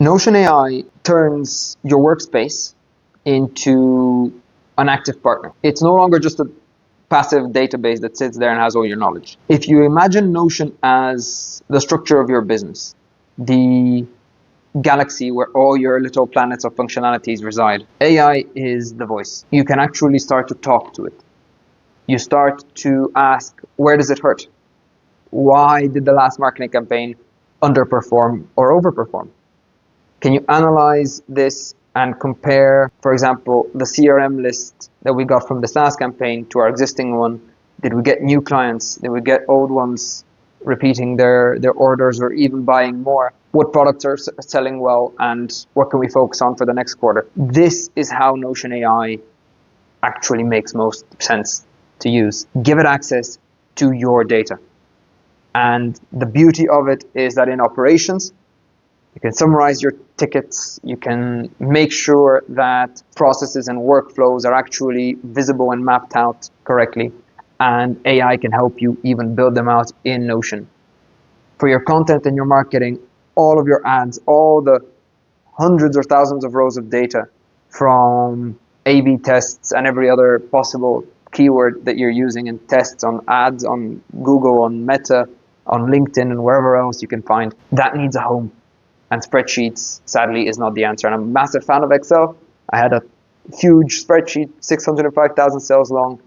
Notion AI turns your workspace into an active partner. It's no longer just a passive database that sits there and has all your knowledge. If you imagine Notion as the structure of your business, the galaxy where all your little planets of functionalities reside, AI is the voice. You can actually start to talk to it. You start to ask, where does it hurt? Why did the last marketing campaign underperform or overperform? Can you analyze this and compare, for example, the CRM list that we got from this last campaign to our existing one? Did we get new clients? Did we get old ones repeating their orders or even buying more? What products are selling well and what can we focus on for the next quarter? This is how Notion AI actually makes most sense to use. Give it access to your data. And the beauty of it is that in operations, you can summarize your tickets, you can make sure that processes and workflows are actually visible and mapped out correctly, and AI can help you even build them out in Notion. For your content and your marketing, all of your ads, all the hundreds or thousands of rows of data from A/B tests and every other possible keyword that you're using in tests on ads, on Google, on Meta, on LinkedIn, and wherever else you can find, that needs a home. And spreadsheets, sadly, is not the answer. And I'm a massive fan of Excel. I had a huge spreadsheet, 605,000 cells long,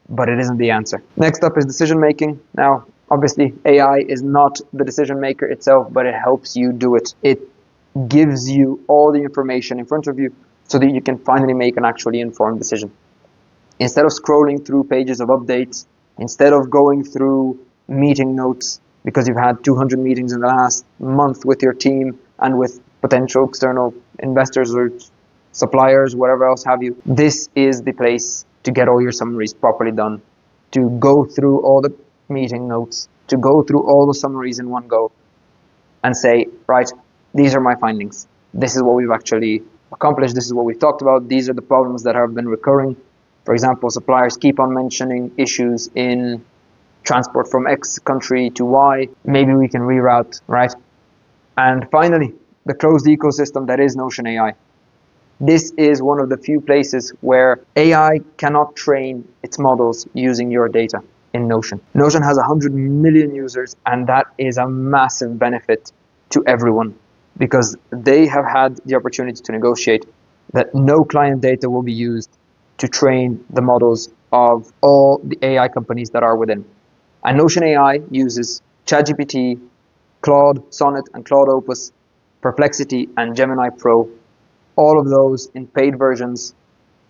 but it isn't the answer. Next up is decision making. Now, obviously, AI is not the decision maker itself, but it helps you do it. It gives you all the information in front of you so that you can finally make an actually informed decision. Instead of scrolling through pages of updates, instead of going through meeting notes because you've had 200 meetings in the last month with your team and with potential external investors or suppliers, whatever else have you, this is the place to get all your summaries properly done, to go through all the meeting notes, to go through all the summaries in one go and say, right, these are my findings. This is what we've actually accomplished. This is what we've talked about. These are the problems that have been recurring. For example, suppliers keep on mentioning issues in transport from X country to Y. Maybe we can reroute, right? And finally, the closed ecosystem that is Notion AI. This is one of the few places where AI cannot train its models using your data in Notion. Notion has 100 million users, and that is a massive benefit to everyone because they have had the opportunity to negotiate that no client data will be used to train the models of all the AI companies that are within. And Notion AI uses ChatGPT, Claude Sonnet and Claude Opus, Perplexity and Gemini Pro, all of those in paid versions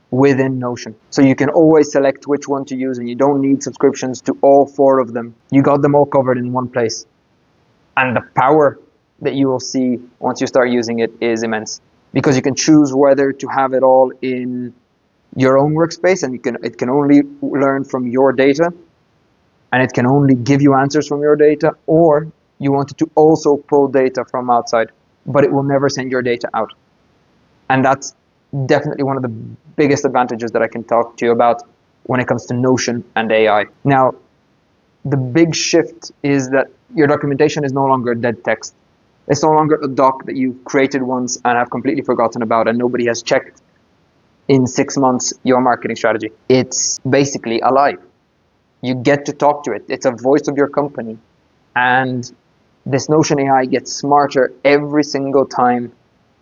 within Notion. So you can always select which one to use and you don't need subscriptions to all 4 of them. You got them all covered in one place. And the power that you will see once you start using it is immense because you can choose whether to have it all in your own workspace and it can only learn from your data and it can only give you answers from your data, or you want it to also pull data from outside, but it will never send your data out. And that's definitely one of the biggest advantages that I can talk to you about when it comes to Notion and AI. Now, the big shift is that your documentation is no longer dead text. It's no longer a doc that you created once and have completely forgotten about and nobody has checked in 6 months your marketing strategy. It's basically alive. You get to talk to it. It's a voice of your company. And this Notion AI gets smarter every single time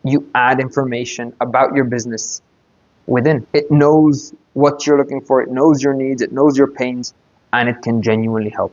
you add information about your business within. It knows what you're looking for. It knows your needs. It knows your pains. And it can genuinely help.